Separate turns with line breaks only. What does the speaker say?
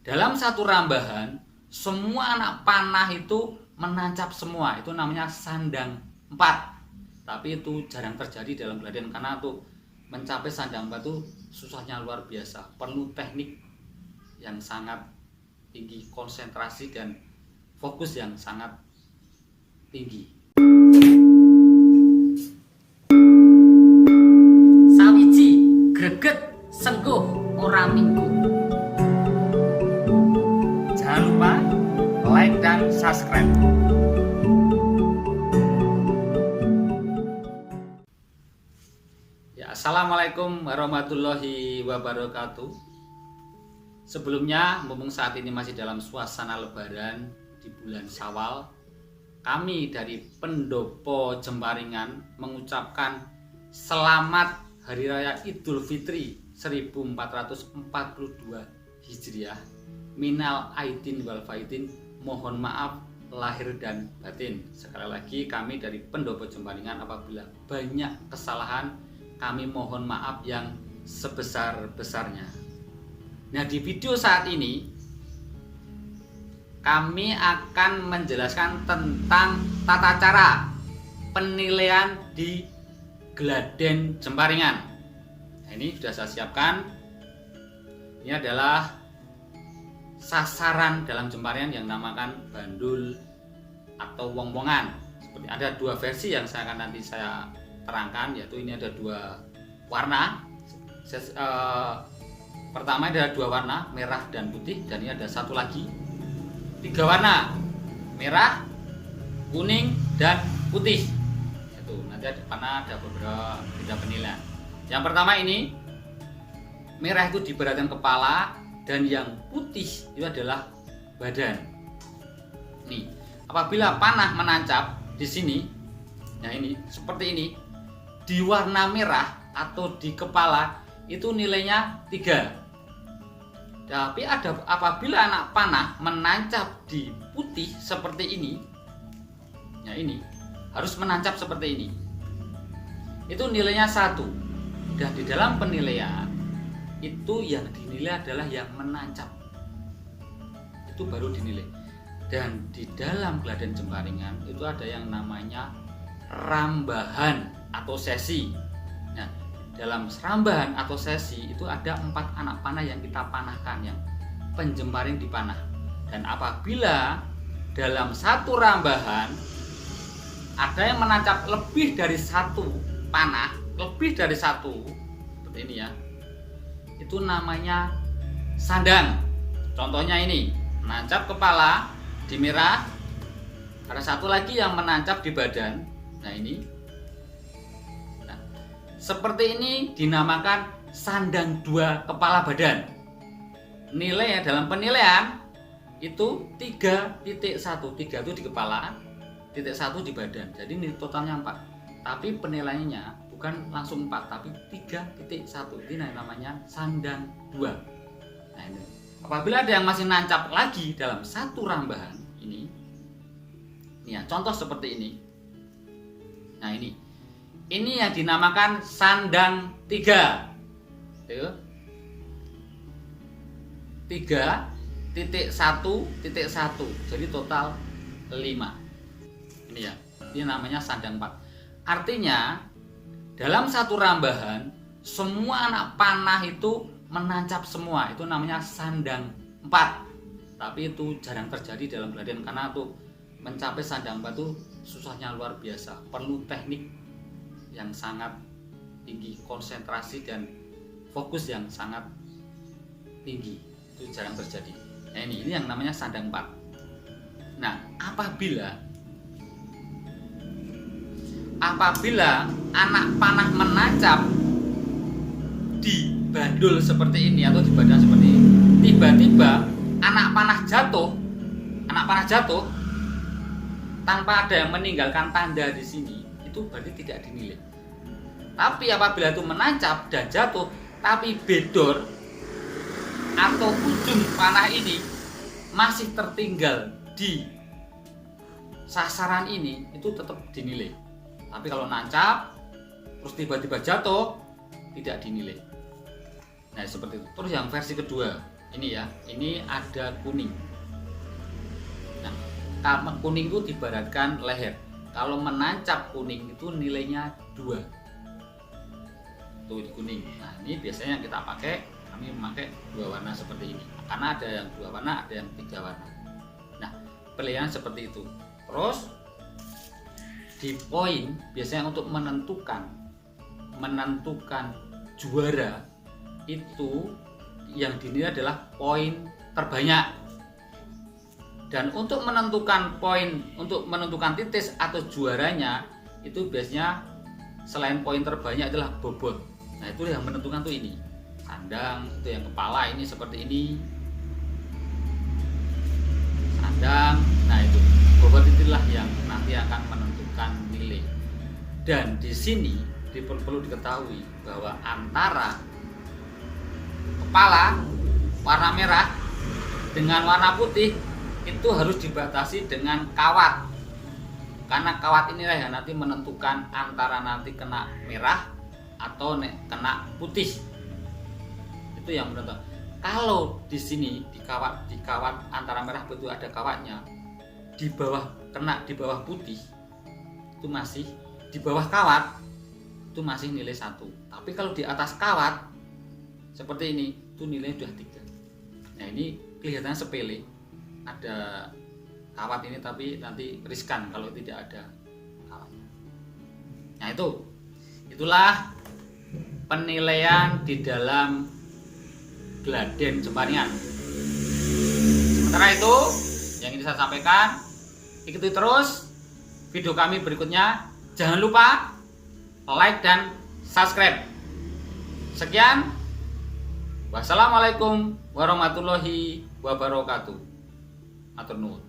Dalam satu rambahan, semua anak panah itu menancap semua. Itu namanya sandang 4. Tapi itu jarang terjadi dalam Gladian karena tuh mencapai sandang 4 itu susahnya luar biasa. Perlu teknik yang sangat tinggi, konsentrasi dan fokus yang sangat tinggi. Sawiji greget sengguh ora minggu. Jangan lupa like dan subscribe. Ya, assalamualaikum warahmatullahi wabarakatuh. Sebelumnya, mumpung saat ini masih dalam suasana Lebaran di bulan Syawal, kami dari Pendopo Jembaringan mengucapkan selamat Hari Raya Idul Fitri 1442 Hijriah. Minal aidin wal faidin, mohon maaf lahir dan batin. Sekali lagi kami dari Pendopo Jembaringan apabila banyak kesalahan, kami mohon maaf yang sebesar-besarnya. Nah, di video saat ini kami akan menjelaskan tentang tata cara penilaian di Gladen Jembaringan. Nah, ini sudah saya siapkan. Ini adalah sasaran dalam Jembaringan yang namakan bandul atau wong-wongan. Seperti ada dua versi yang nanti saya terangkan, yaitu ini ada dua warna. Pertama ada dua warna, merah dan putih, dan ini ada satu lagi tiga warna, merah, kuning, dan putih. Itu nanti di mana ada beberapa beda penilaian. Yang pertama ini merah itu di bagian kepala dan yang putih itu adalah badan. Nih, apabila panah menancap di sini, nah ini seperti ini, di warna merah atau di kepala itu nilainya 3. Tapi apabila anak panah menancap di putih seperti ini, ya ini harus menancap seperti ini, itu nilainya 1. Dan di dalam penilaian itu yang dinilai adalah yang menancap, itu baru dinilai. Dan di dalam Gladen Jembaringan itu ada yang namanya rambahan atau sesi. Nah, dalam rambahan atau sesi itu ada 4 anak panah yang kita panahkan, yang penjembaring dipanah. Dan apabila dalam satu rambahan ada yang menancap lebih dari 1 panah, lebih dari 1 seperti ini ya, itu namanya sandang. Contohnya ini, menancap kepala di merah, ada satu lagi yang menancap di badan. Nah ini, nah, seperti ini dinamakan sandang 2 kepala badan. Nilai dalam penilaian itu 3.1, 3 itu di kepala, 1 di badan. Jadi ini totalnya 4. Tapi penilaiannya bukan langsung 4, tapi 3.1. Ini namanya sandang 2. Nah, ini. Apabila ada yang masih nancap lagi dalam satu rambahan ini ya, contoh seperti ini. Nah, ini yang dinamakan sandang 3. 3.1.1. Jadi total 5. Ini ya. Ini namanya sandang 4. Artinya dalam satu rambahan semua anak panah itu menancap semua. Itu namanya sandang 4. Tapi itu jarang terjadi dalam Gladian karena tuh mencapai sandang 4 itu susahnya luar biasa. Perlu teknik yang sangat tinggi, konsentrasi dan fokus yang sangat tinggi. Itu jarang terjadi. Nah, ini yang namanya sandang 4. Nah, apabila anak panah menancap di bandul seperti ini atau di badan seperti ini, tiba-tiba anak panah jatuh tanpa ada yang meninggalkan tanda di sini, itu berarti tidak dinilai. Tapi apabila itu menancap dan jatuh tapi bedor atau ujung panah ini masih tertinggal di sasaran ini, itu tetap dinilai. Tapi kalau nancap terus tiba-tiba jatuh, tidak dinilai. Nah, seperti itu. Terus yang versi kedua, ini ya, ini ada kuning. Nah, kalau kuning itu diibaratkan leher. Kalau menancap kuning itu nilainya 2. Tuh kuning. Nah, ini biasanya kita pakai, kami memakai 2 warna seperti ini. Karena ada yang 2 warna, ada yang 3 warna. Nah, pilihan seperti itu. Terus di poin biasanya untuk menentukan juara itu yang dinilai adalah poin terbanyak. Dan untuk menentukan poin, untuk menentukan titis atau juaranya itu biasanya selain poin terbanyak adalah bobot. Nah, itu yang menentukan tuh ini. Sandang itu yang kepala ini seperti ini. Sandang, nah itu bobot itulah yang nanti akan menentukan nilai. Dan di sini perlu diketahui bahwa antara kepala warna merah dengan warna putih itu harus dibatasi dengan kawat, karena kawat inilah yang nanti menentukan antara nanti kena merah atau kena putih. Itu yang menentukan. Kalau di sini di kawat antara merah putih ada kawatnya, di bawah kena di bawah putih itu masih di bawah kawat itu masih nilai 1. Tapi kalau di atas kawat seperti ini itu nilainya sudah 3. Nah, ini kelihatannya sepele, ada kawat ini, tapi nanti riskan kalau tidak ada kawatnya. Nah, itulah penilaian di dalam Gladen Jembaringan. Sementara itu yang ingin saya sampaikan, ikuti terus video kami berikutnya. Jangan lupa like dan subscribe. Sekian, wassalamualaikum warahmatullahi wabarakatuh. Atur nuwun.